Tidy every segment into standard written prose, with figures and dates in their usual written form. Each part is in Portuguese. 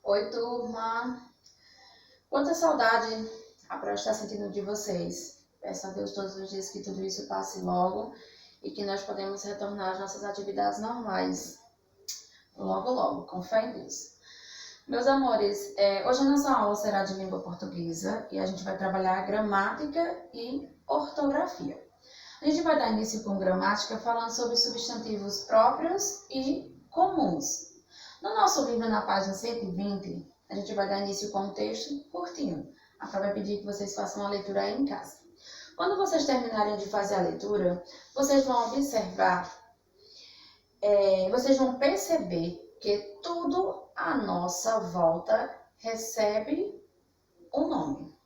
Oi, turma! Quanta saudade a Pro está sentindo de vocês. Peço a Deus todos os dias que tudo isso passe logo e que nós podemos retornar às nossas atividades normais. Logo, logo, com fé em Deus. Meus amores, hoje a nossa aula será de língua portuguesa e a gente vai trabalhar gramática e ortografia. A gente vai dar início com gramática falando sobre substantivos próprios e comuns. No nosso livro, na página 120, a gente vai dar início com um texto curtinho. A Pró vai pedir que vocês façam a leitura aí em casa. Quando vocês terminarem de fazer a leitura, vocês vão observar, vocês vão perceber que tudo à nossa volta recebe um nome.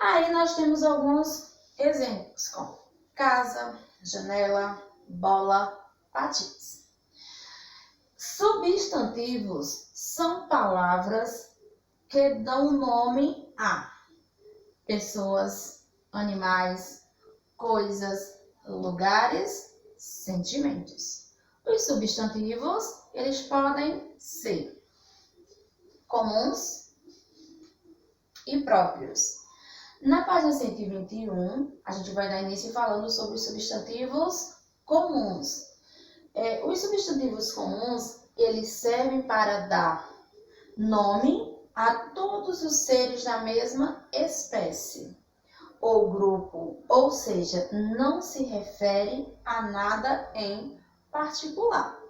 Aí nós temos alguns exemplos, como casa, janela, bola, patins. Substantivos são palavras que dão nome a pessoas, animais, coisas, lugares, sentimentos. Os substantivos, eles podem ser comuns e próprios. Na página 121, a gente vai dar início falando sobre os substantivos comuns. Os substantivos comuns, eles servem para dar nome a todos os seres da mesma espécie ou grupo, ou seja, não se refere a nada em particular.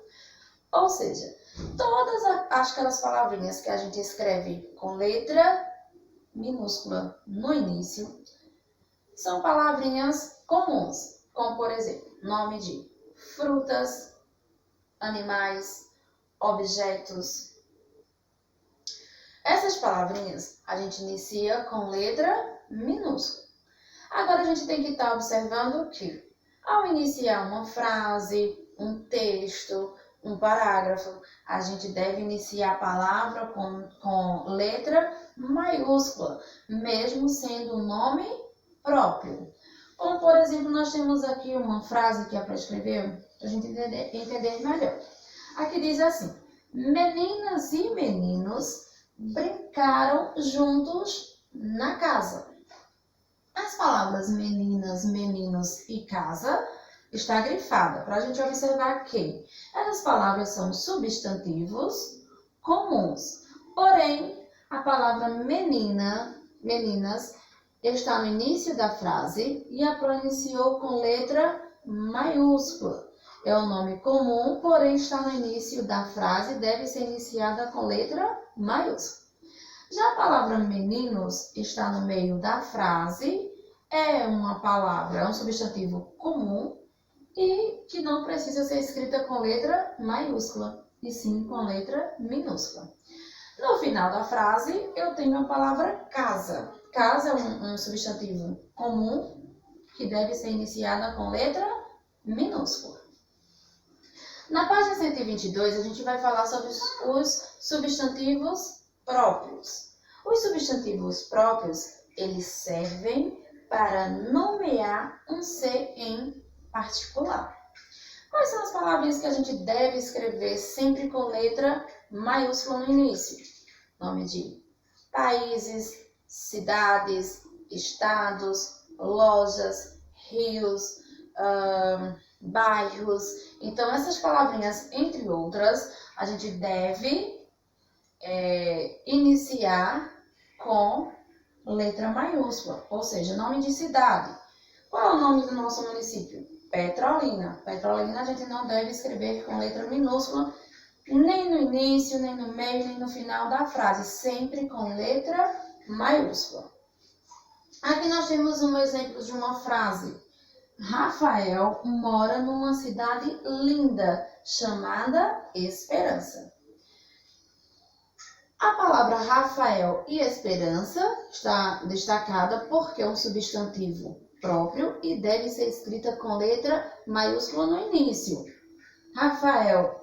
Ou seja, todas aquelas palavrinhas que a gente escreve com letra minúscula no início são palavrinhas comuns, como por exemplo, nome de frutas, animais, objetos. Essas palavrinhas a gente inicia com letra minúscula. Agora a gente tem que estar observando que, ao iniciar uma frase, um texto, um parágrafo, a gente deve iniciar a palavra com letra maiúscula, mesmo sendo um nome próprio. Como, por exemplo, nós temos aqui uma frase que é para escrever, para a gente entender melhor. Aqui diz assim: meninas e meninos brincaram juntos na casa. As palavras meninas, meninos e casa está grifada, para a gente observar que essas palavras são substantivos comuns. Porém, a palavra menina, meninas, está no início da frase e a Pró iniciou com letra maiúscula. É um nome comum, porém está no início da frase e deve ser iniciada com letra maiúscula. Já a palavra meninos está no meio da frase, é uma palavra, é um substantivo comum e que não precisa ser escrita com letra maiúscula, e sim com letra minúscula. No final da frase, eu tenho a palavra casa. Casa é um substantivo comum que deve ser iniciada com letra minúscula. Na página 122, a gente vai falar sobre os substantivos próprios. Os substantivos próprios, eles servem para nomear um ser em particular. Quais são as palavrinhas que a gente deve escrever sempre com letra maiúscula no início? Nome de países, cidades, estados, lojas, rios, bairros. Então, essas palavrinhas, entre outras, a gente deve iniciar com letra maiúscula, ou seja, nome de cidade. Qual é o nome do nosso município? Petrolina. Petrolina a gente não deve escrever com letra minúscula, nem no início, nem no meio, nem no final da frase, sempre com letra maiúscula. Aqui nós temos um exemplo de uma frase. Rafael mora numa cidade linda, chamada Esperança. A palavra Rafael e Esperança está destacada porque é um substantivo próprio e deve ser escrita com letra maiúscula no início. Rafael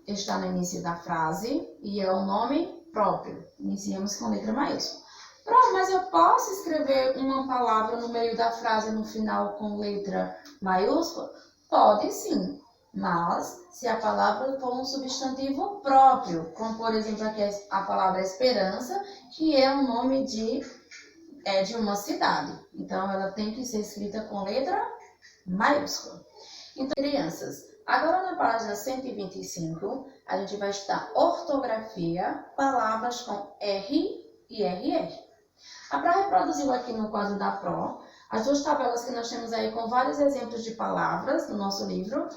está no início da frase e é um nome próprio. Iniciamos com letra maiúscula. Mas eu posso escrever uma palavra no meio da frase no final com letra maiúscula? Pode sim. mas se a palavra for um substantivo próprio, como por exemplo aqui a palavra esperança, que é o nome de uma cidade. Então, ela tem que ser escrita com letra maiúscula. Então, crianças, agora na página 125, a gente vai estudar ortografia, palavras com R e RR. Para reproduzir aqui no quadro da Pro, as duas tabelas que nós temos aí com vários exemplos de palavras no nosso livro,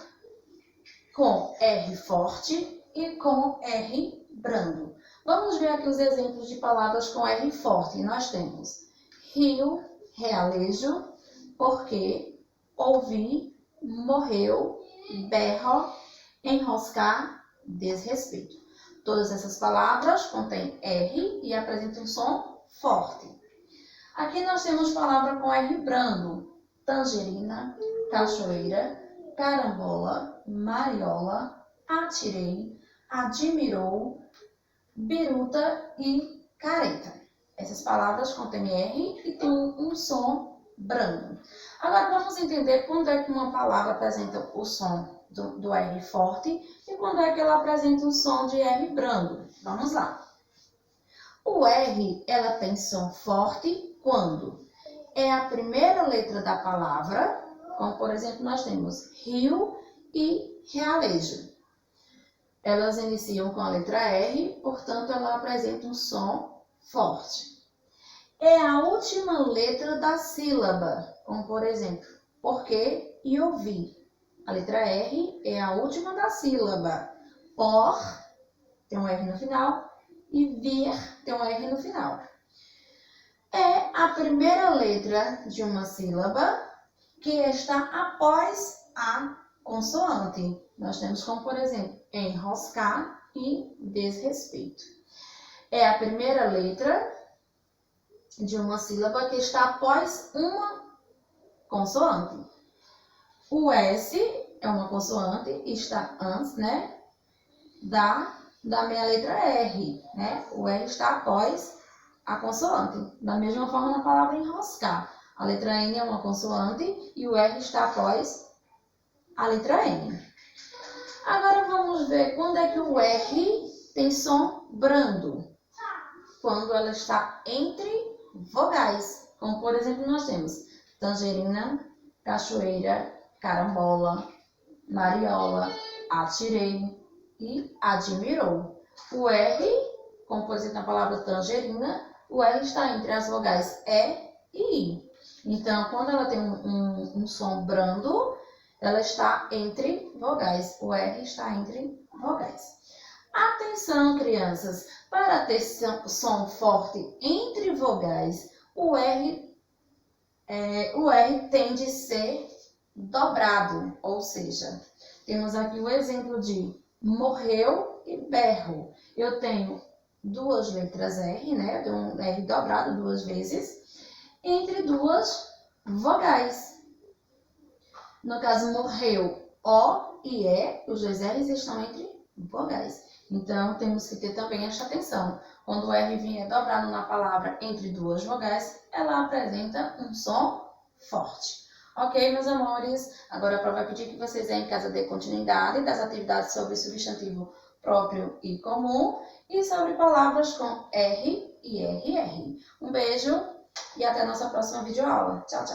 com R forte e com R brando. Vamos ver aqui os exemplos de palavras com R forte. Nós temos rio, realejo, porque, ouvir, morreu, berro, enroscar, desrespeito. Todas essas palavras contêm R e apresentam um som forte. Aqui nós temos palavra com R brando, tangerina, cachoeira, carambola, mariola, atirei, admirou, biruta e careta. Essas palavras contêm R e têm um som brando. Agora vamos entender quando é que uma palavra apresenta o som do R forte e quando é que ela apresenta o som de R brando. Vamos lá. O R, ela tem som forte quando é a primeira letra da palavra, como por exemplo nós temos rio e realejo. Elas iniciam com a letra R, portanto ela apresenta um som forte. É a última letra da sílaba, como por exemplo, porque e ouvir. A letra R é a última da sílaba. Por, tem um R no final, e vir, tem um R no final. É a primeira letra de uma sílaba que está após a consoante. Nós temos como, por exemplo, enroscar e desrespeito. É a primeira letra de uma sílaba que está após uma consoante. O S é uma consoante e está antes, né, da minha letra R, né? O R está após a consoante. Da mesma forma na palavra enroscar. A letra N é uma consoante e o R está após a letra N. Agora vamos ver quando é que o R tem som brando. Quando ela está entre vogais. Como por exemplo nós temos tangerina, cachoeira, carambola, mariola, atirei e admirou. O R, como por exemplo na palavra tangerina, o R está entre as vogais E e I. Então, quando ela tem um som brando, ela está entre vogais. O R está entre vogais. Atenção, crianças! Para ter som forte entre vogais, o R tem de ser dobrado. Ou seja, temos aqui o exemplo de morreu e berro. Eu tenho duas letras R, né? Eu tenho um R dobrado duas vezes, entre duas vogais. No caso, morreu, O e E, os dois R's estão entre vogais. Então, temos que ter também esta atenção. Quando o R vier dobrado na palavra entre duas vogais, ela apresenta um som forte. Ok, meus amores? Agora a Pro vai pedir que vocês aí em casa dê continuidade das atividades sobre substantivo próprio e comum e sobre palavras com R e RR. Um beijo e até a nossa próxima videoaula. Tchau, tchau!